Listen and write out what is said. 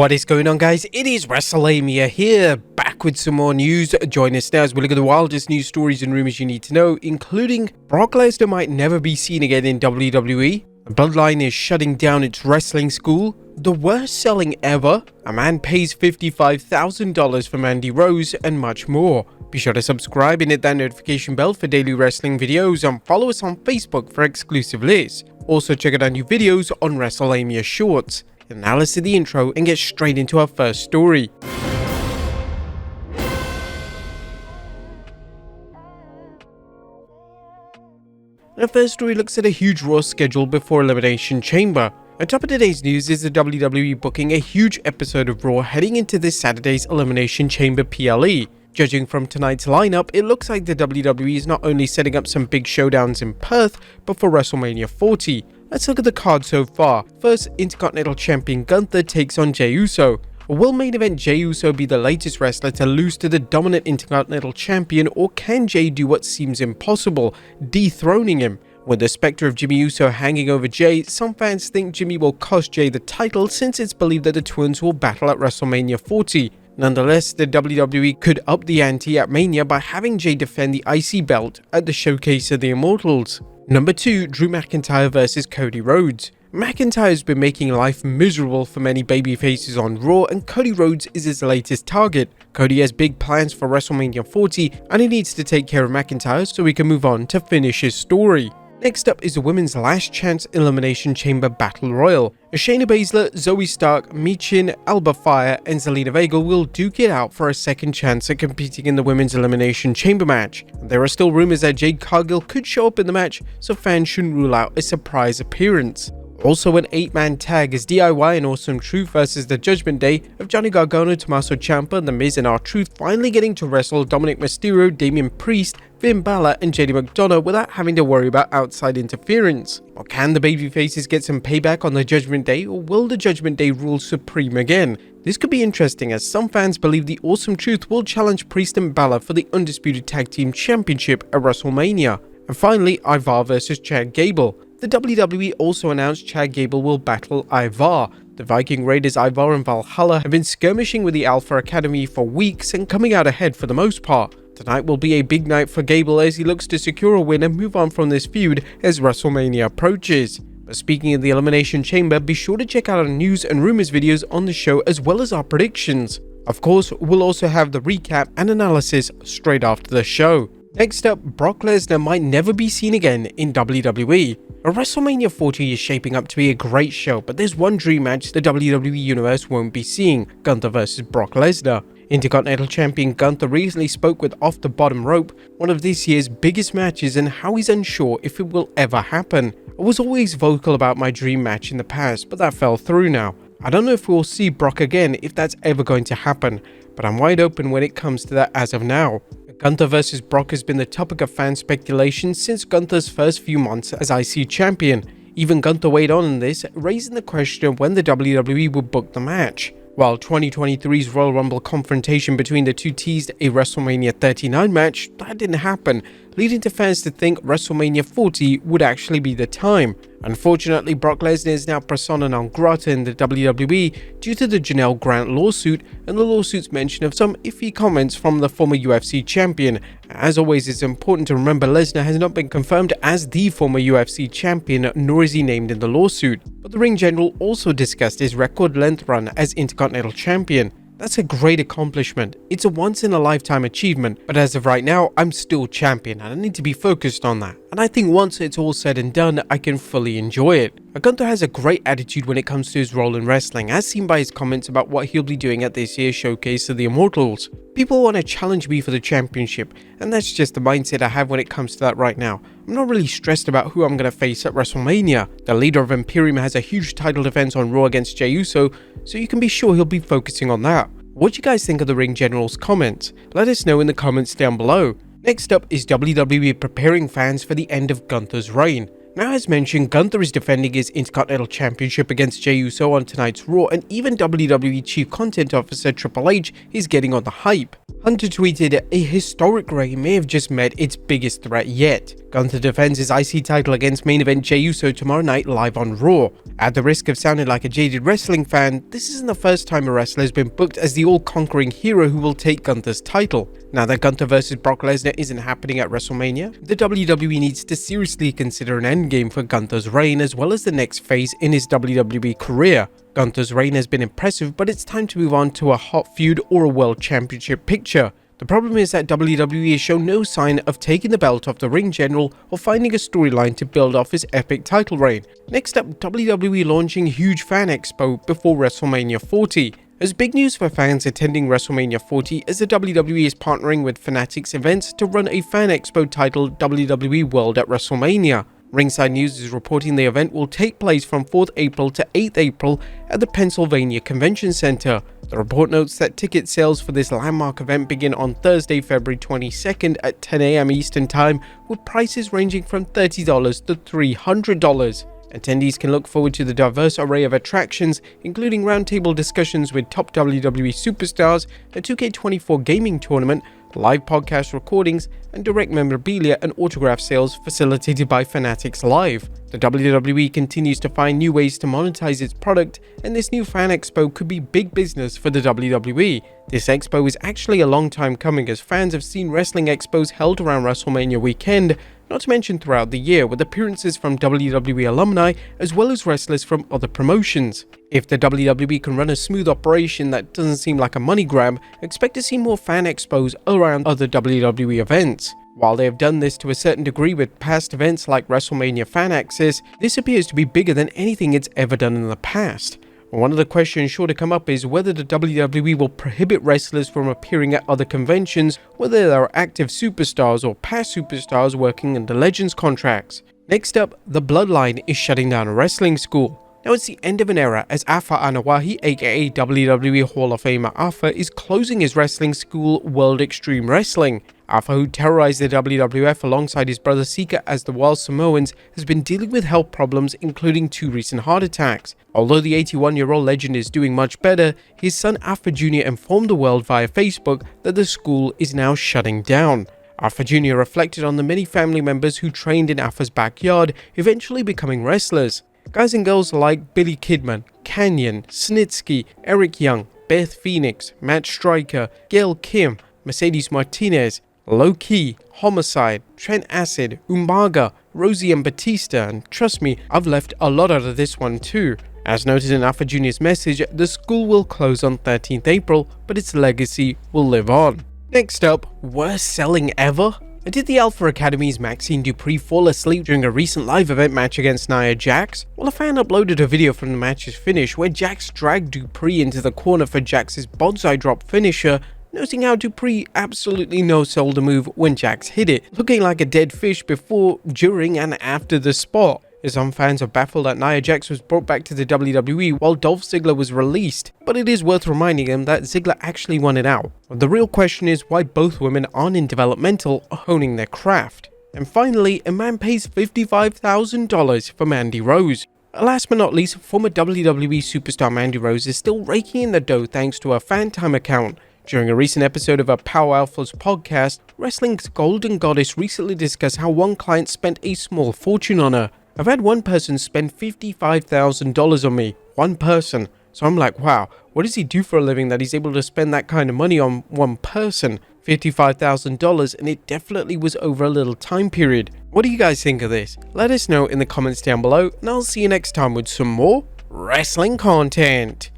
What is going on, guys? It is Wrestlelamia here, back with some more news. Join us now as we look at the wildest news stories and rumors you need to know, including Brock Lesnar might never be seen again in WWE, the Bloodline is shutting down its wrestling school, the worst selling ever, a man pays $55,000 for Mandy Rose, and much more. Be sure to subscribe and hit that notification bell for daily wrestling videos, and follow us on Facebook for exclusive lists. Also check out our new videos on Wrestlelamia Shorts. And now let's do the intro and get straight into our first story. Our first story looks at a huge Raw schedule before Elimination Chamber. On top of today's news is the WWE booking a huge episode of Raw heading into this Saturday's Elimination Chamber PLE. Judging from tonight's lineup, it looks like the WWE is not only setting up some big showdowns in Perth, but for WrestleMania 40. Let's look at the card so far. First, Intercontinental Champion Gunther takes on Jey Uso. Will main event Jey Uso be the latest wrestler to lose to the dominant Intercontinental Champion, or can Jey do what seems impossible, dethroning him? With the specter of Jimmy Uso hanging over Jey, some fans think Jimmy will cost Jey the title since it's believed that the twins will battle at WrestleMania 40. Nonetheless, the WWE could up the ante at Mania by having Jey defend the IC belt at the Showcase of the Immortals. Number 2, Drew McIntyre vs Cody Rhodes. McIntyre has been making life miserable for many babyfaces on Raw, and Cody Rhodes is his latest target. Cody has big plans for WrestleMania 40 and he needs to take care of McIntyre so he can move on to finish his story. Next up is the Women's Last Chance Elimination Chamber Battle Royal. Shayna Baszler, Zoe Stark, Michin, Alba Fire, and Zelina Vega will duke it out for a second chance at competing in the Women's Elimination Chamber match. There are still rumors that Jade Cargill could show up in the match, so fans shouldn't rule out a surprise appearance. Also, an 8-man tag is DIY and Awesome Truth versus the Judgment Day of Johnny Gargano, Tommaso Ciampa, The Miz, and R-Truth finally getting to wrestle Dominic Mysterio, Damian Priest, Finn Balor, and JD McDonough without having to worry about outside interference. Or can the babyfaces get some payback on the Judgment Day, or will the Judgment Day rule supreme again? This could be interesting, as some fans believe the Awesome Truth will challenge Priest and Balor for the Undisputed Tag Team Championship at WrestleMania. And finally, Ivar vs Chad Gable. The WWE also announced Chad Gable will battle Ivar. The Viking Raiders Ivar and Valhalla have been skirmishing with the Alpha Academy for weeks and coming out ahead for the most part. Tonight will be a big night for Gable as he looks to secure a win and move on from this feud as WrestleMania approaches. But speaking of the Elimination Chamber, be sure to check out our news and rumors videos on the show as well as our predictions. Of course, we'll also have the recap and analysis straight after the show. Next up, Brock Lesnar might never be seen again in WWE. WrestleMania 40 is shaping up to be a great show, but there's one dream match the WWE Universe won't be seeing: Gunther vs Brock Lesnar. Intercontinental Champion Gunther recently spoke with Off the Bottom Rope, one of this year's biggest matches, and how he's unsure if it will ever happen. I was always vocal about my dream match in the past, but that fell through now. I don't know if we'll see Brock again if that's ever going to happen, but I'm wide open when it comes to that as of now. Gunther vs Brock has been the topic of fan speculation since Gunther's first few months as IC champion. Even Gunther weighed on this, raising the question of when the WWE would book the match. While 2023's Royal Rumble confrontation between the two teased a WrestleMania 39 match, that didn't happen, leading to fans to think WrestleMania 40 would actually be the time. Unfortunately, Brock Lesnar is now persona non grata in the WWE due to the Janelle Grant lawsuit and the lawsuit's mention of some iffy comments from the former UFC champion. As always, it's important to remember Lesnar has not been confirmed as the former UFC champion, nor is he named in the lawsuit. But the ring general also discussed his record length run as Intercontinental Champion. That's a great accomplishment. It's a once-in-a-lifetime achievement, but as of right now, I'm still champion and I need to be focused on that. And I think once it's all said and done, I can fully enjoy it. Gunther has a great attitude when it comes to his role in wrestling, as seen by his comments about what he'll be doing at this year's Showcase of the Immortals. People want to challenge me for the championship, and that's just the mindset I have when it comes to that right now. I'm not really stressed about who I'm going to face at WrestleMania. The leader of Imperium has a huge title defense on Raw against Jey Uso, so you can be sure he'll be focusing on that. What do you guys think of the ring general's comments? Let us know in the comments down below. Next up is WWE preparing fans for the end of Gunther's reign. Now, as mentioned, Gunther is defending his Intercontinental Championship against Jey Uso on tonight's Raw, and even WWE Chief Content Officer Triple H is getting on the hype. Hunter tweeted, "A historic reign may have just met its biggest threat yet. Gunther defends his IC title against main event Jey Uso tomorrow night live on Raw." At the risk of sounding like a jaded wrestling fan, this isn't the first time a wrestler has been booked as the all-conquering hero who will take Gunther's title. Now that Gunther vs Brock Lesnar isn't happening at WrestleMania, the WWE needs to seriously consider an endgame for Gunther's reign as well as the next phase in his WWE career. Gunther's reign has been impressive, but it's time to move on to a hot feud or a world championship picture. The problem is that WWE has shown no sign of taking the belt off the ring general or finding a storyline to build off his epic title reign. Next up, WWE launching huge fan expo before WrestleMania 40. There's big news for fans attending WrestleMania 40 as the WWE is partnering with Fanatics Events to run a fan expo titled WWE World at WrestleMania. Ringside News is reporting the event will take place from 4th April to 8th April at the Pennsylvania Convention Center. The report notes that ticket sales for this landmark event begin on Thursday, February 22nd at 10 a.m. Eastern Time, with prices ranging from $30 to $300. Attendees can look forward to the diverse array of attractions, including roundtable discussions with top WWE superstars, a 2K24 gaming tournament, live podcast recordings, and direct memorabilia and autograph sales facilitated by Fanatics Live. The WWE continues to find new ways to monetize its product, and this new fan expo could be big business for the WWE. This expo is actually a long time coming, as fans have seen wrestling expos held around WrestleMania weekend, not to mention throughout the year, with appearances from WWE alumni as well as wrestlers from other promotions. If the WWE can run a smooth operation that doesn't seem like a money grab, expect to see more fan expos around other WWE events. While they have done this to a certain degree with past events like WrestleMania Fan Access, this appears to be bigger than anything it's ever done in the past. One of the questions sure to come up is whether the WWE will prohibit wrestlers from appearing at other conventions, whether they are active superstars or past superstars working under Legends contracts. Next up, the Bloodline is shutting down a wrestling school. Now it's the end of an era, as Afa Anawahi, aka WWE Hall of Famer Afa, is closing his wrestling school, World Extreme Wrestling. Afa, who terrorized the WWF alongside his brother Sika as the Wild Samoans, has been dealing with health problems, including 2 recent heart attacks. Although the 81-year-old legend is doing much better, his son Afa Jr. informed the world via Facebook that the school is now shutting down. Afa Jr. reflected on the many family members who trained in Afa's backyard, eventually becoming wrestlers. Guys and girls like Billy Kidman, Kanyon, Snitsky, Eric Young, Beth Phoenix, Matt Stryker, Gail Kim, Mercedes Martinez, Low Key, Homicide, Trent Acid, Umaga, Rosie and Batista, and trust me, I've left a lot out of this one too. As noted in Afa Jr.'s message, the school will close on 13th April, but its legacy will live on. Next up, worst selling ever? Did the Alpha Academy's Maxine Dupree fall asleep during a recent live event match against Nia Jax? Well, a fan uploaded a video from the match's finish where Jax dragged Dupree into the corner for Jax's bonsai drop finisher, noting how Dupree absolutely no-sold the move when Jax hit it, looking like a dead fish before, during, and after the spot. Some fans are baffled that Nia Jax was brought back to the WWE while Dolph Ziggler was released, but it is worth reminding them that Ziggler actually won it out. The real question is why both women aren't in developmental or honing their craft. And finally, a man pays $55,000 for Mandy Rose. Last but not least, former WWE superstar Mandy Rose is still raking in the dough thanks to her fan time account. During a recent episode of a Power Alphas podcast, wrestling's Golden Goddess recently discussed how one client spent a small fortune on her. I've had one person spend $55,000 on me, one person. So I'm like, wow, what does he do for a living that he's able to spend that kind of money on one person? $55,000, and it definitely was over a little time period. What do you guys think of this? Let us know in the comments down below, and I'll see you next time with some more wrestling content.